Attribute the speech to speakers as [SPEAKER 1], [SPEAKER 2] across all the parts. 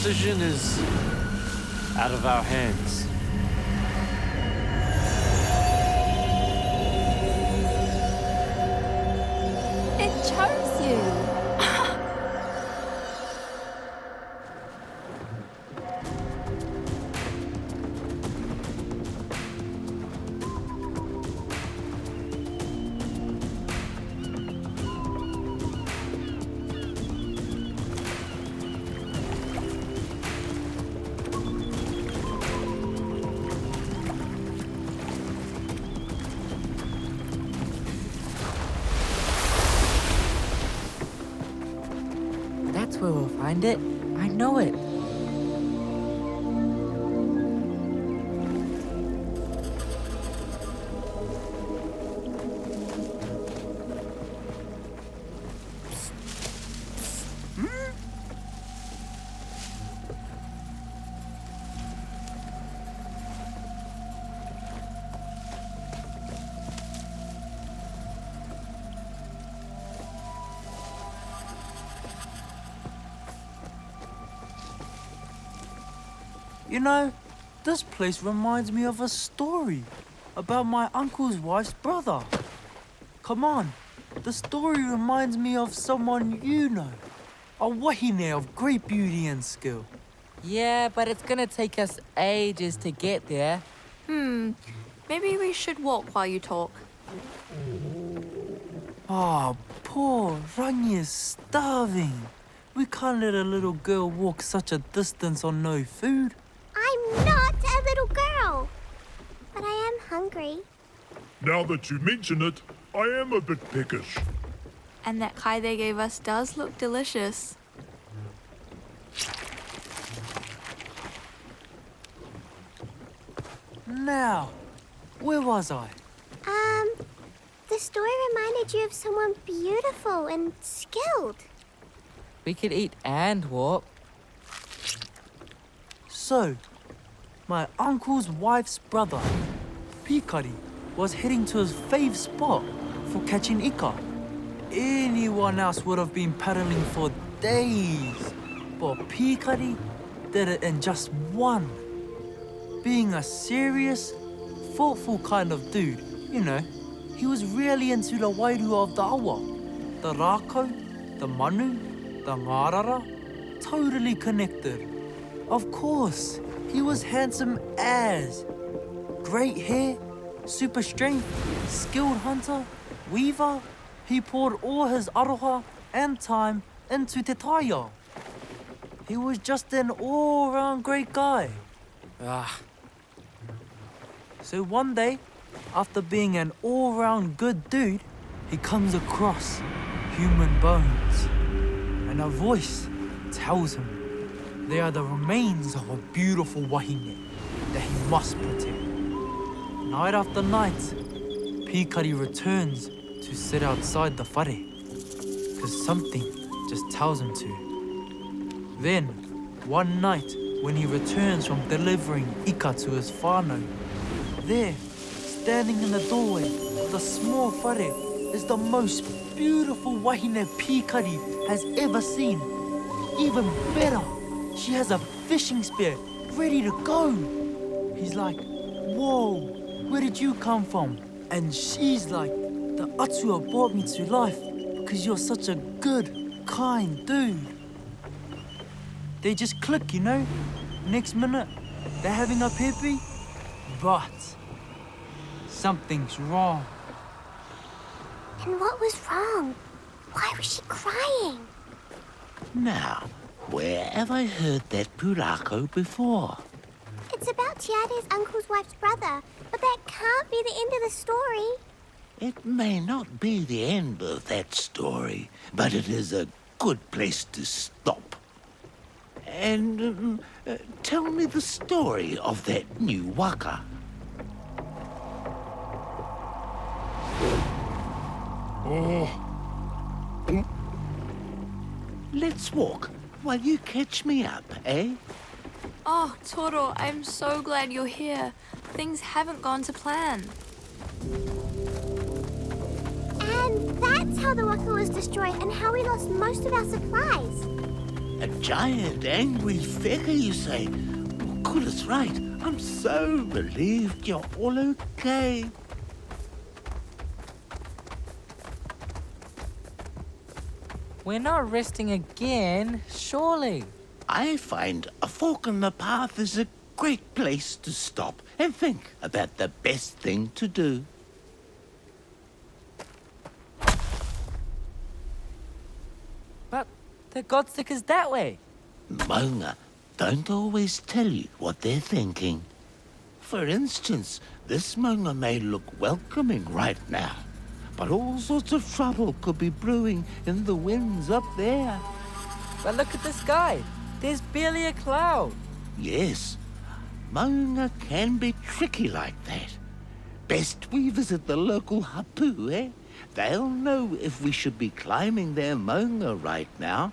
[SPEAKER 1] decision is out of our hands.
[SPEAKER 2] It chose you.
[SPEAKER 3] That's where we'll find it. I know it.
[SPEAKER 4] You know, this place reminds me of a story about my uncle's wife's brother. Come on, the story reminds me of someone you know. A wahine of great beauty and skill.
[SPEAKER 3] Yeah, but it's gonna take us ages to get there.
[SPEAKER 2] Maybe we should walk while you talk.
[SPEAKER 4] Ah, poor Rangi is starving. We can't let a little girl walk such a distance on no food.
[SPEAKER 5] I'm not a little girl, but I am hungry.
[SPEAKER 6] Now that you mention it, I am a bit peckish.
[SPEAKER 2] And that kai they gave us does look delicious.
[SPEAKER 4] Now, where was I?
[SPEAKER 5] The story reminded you of someone beautiful and skilled.
[SPEAKER 3] We could eat and walk.
[SPEAKER 4] So, my uncle's wife's brother, Pikari, was heading to his fave spot for catching ika. Anyone else would have been paddling for days, but Pikari did it in just one. Being a serious, thoughtful kind of dude, you know, he was really into the wairua of the awa. The rākau, the manu, the ngārara, totally connected. Of course, he was handsome as. Great hair, super strength, skilled hunter, weaver. He poured all his aroha and time into te taia. He was just an all-round great guy. So one day, after being an all-round good dude, he comes across human bones. And a voice tells him they are the remains of a beautiful wahine that he must protect. Night after night, Pikari returns to sit outside the whare, because something just tells him to. Then, one night, when he returns from delivering ika to his whānau, there, standing in the doorway of the small whare, is the most beautiful wahine Pikari has ever seen. Even better, she has a fishing spear ready to go. He's like, whoa, where did you come from? And she's like, the atua brought me to life because you're such a good, kind dude. They just click, you know? Next minute, they're having a pepe, but something's wrong.
[SPEAKER 5] And what was wrong? Why was she crying?
[SPEAKER 7] Now, where have I heard that pūrākau before?
[SPEAKER 5] It's about Tiare's uncle's wife's brother, but that can't be the end of the story.
[SPEAKER 7] It may not be the end of that story, but it is a good place to stop. And tell me the story of that new waka. Let's walk while you catch me up, eh?
[SPEAKER 2] Oh, Toro, I'm so glad you're here. Things haven't gone to plan.
[SPEAKER 5] And that's how the waka was destroyed and how we lost most of our supplies.
[SPEAKER 7] A giant angry figure, you say? Well, goodness right. I'm so relieved you're all okay.
[SPEAKER 3] We're not resting again, surely.
[SPEAKER 7] I find a fork in the path is a great place to stop and think about the best thing to do.
[SPEAKER 3] But the godstick is that way.
[SPEAKER 7] Maunga don't always tell you what they're thinking. For instance, this maunga may look welcoming right now, but all sorts of trouble could be brewing in the winds up there.
[SPEAKER 3] But look at the sky. There's barely a cloud.
[SPEAKER 7] Yes, maunga can be tricky like that. Best we visit the local hapu, eh? They'll know if we should be climbing their maunga right now.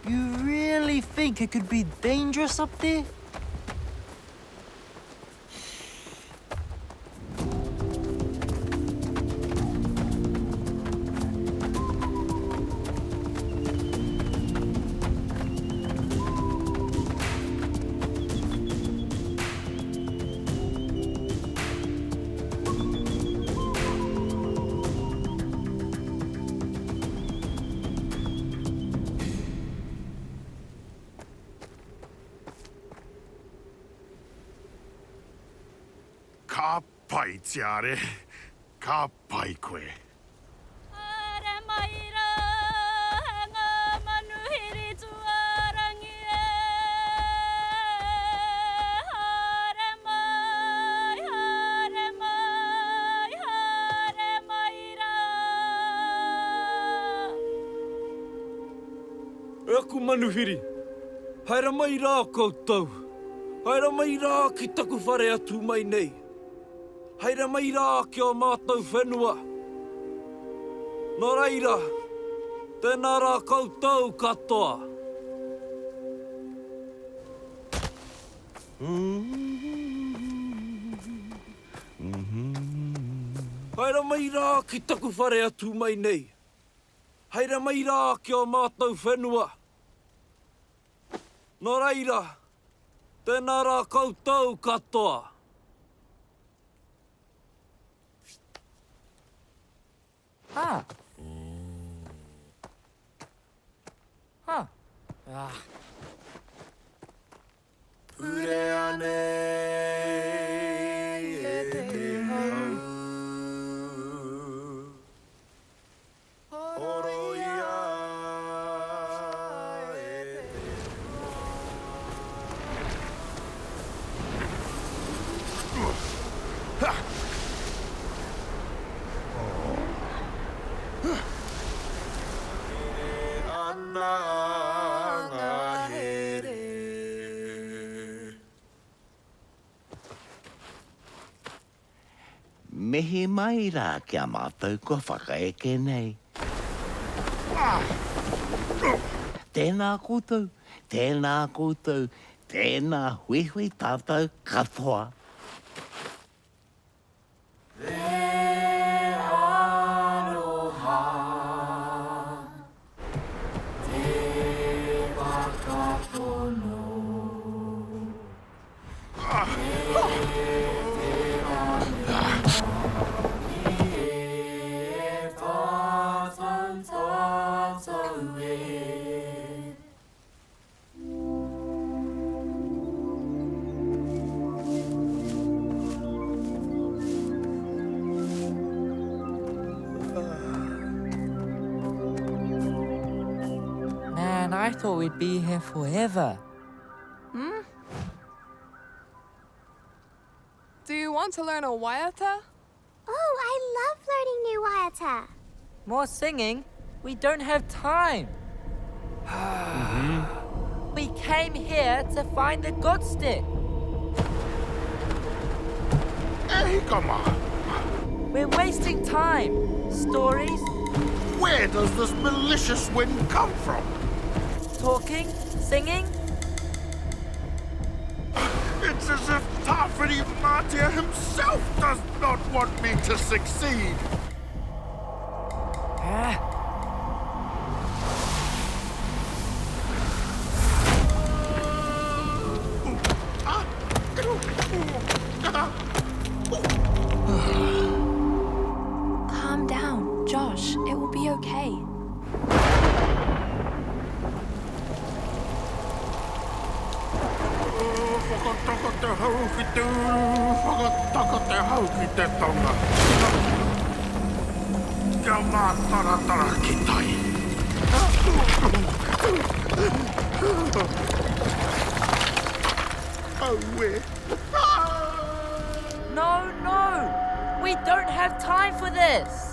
[SPEAKER 4] You really think it could be dangerous up there?
[SPEAKER 6] Ka pai tiare, ka pai koe.
[SPEAKER 8] Aku manuhiri, haere mai rā koutou. Haere mai rā ki taku whare atu mai nei. Haere mai rā ki o mātou whenua. Nō reira, tēnā rā koutou katoa. Haere mai rā ki taku whare atu mai nei. Haere mai rā ki o mātou whenua. Nō reira, tēnā rā koutou katoa.
[SPEAKER 3] Ah. Huh. Ah.
[SPEAKER 7] Mehi mai rā kia mātou kua whakaeke nei. Tēnā koutou, tēnā koutou, tēnā huihui tātou katoa.
[SPEAKER 3] Man, I thought we'd be here forever.
[SPEAKER 9] Do you want to learn a waiata?
[SPEAKER 5] Oh, I love learning new waiata.
[SPEAKER 3] More singing? We don't have time. We came here to find the godstick.
[SPEAKER 7] Haukāinga.
[SPEAKER 3] We're wasting time. Stories,
[SPEAKER 7] Where does this malicious wind come from?
[SPEAKER 3] talking, singing.
[SPEAKER 7] It's as if Wharenui himself does not want me to succeed.
[SPEAKER 2] Calm down, Josh. It will be okay.
[SPEAKER 3] No, no! We don't have time for this!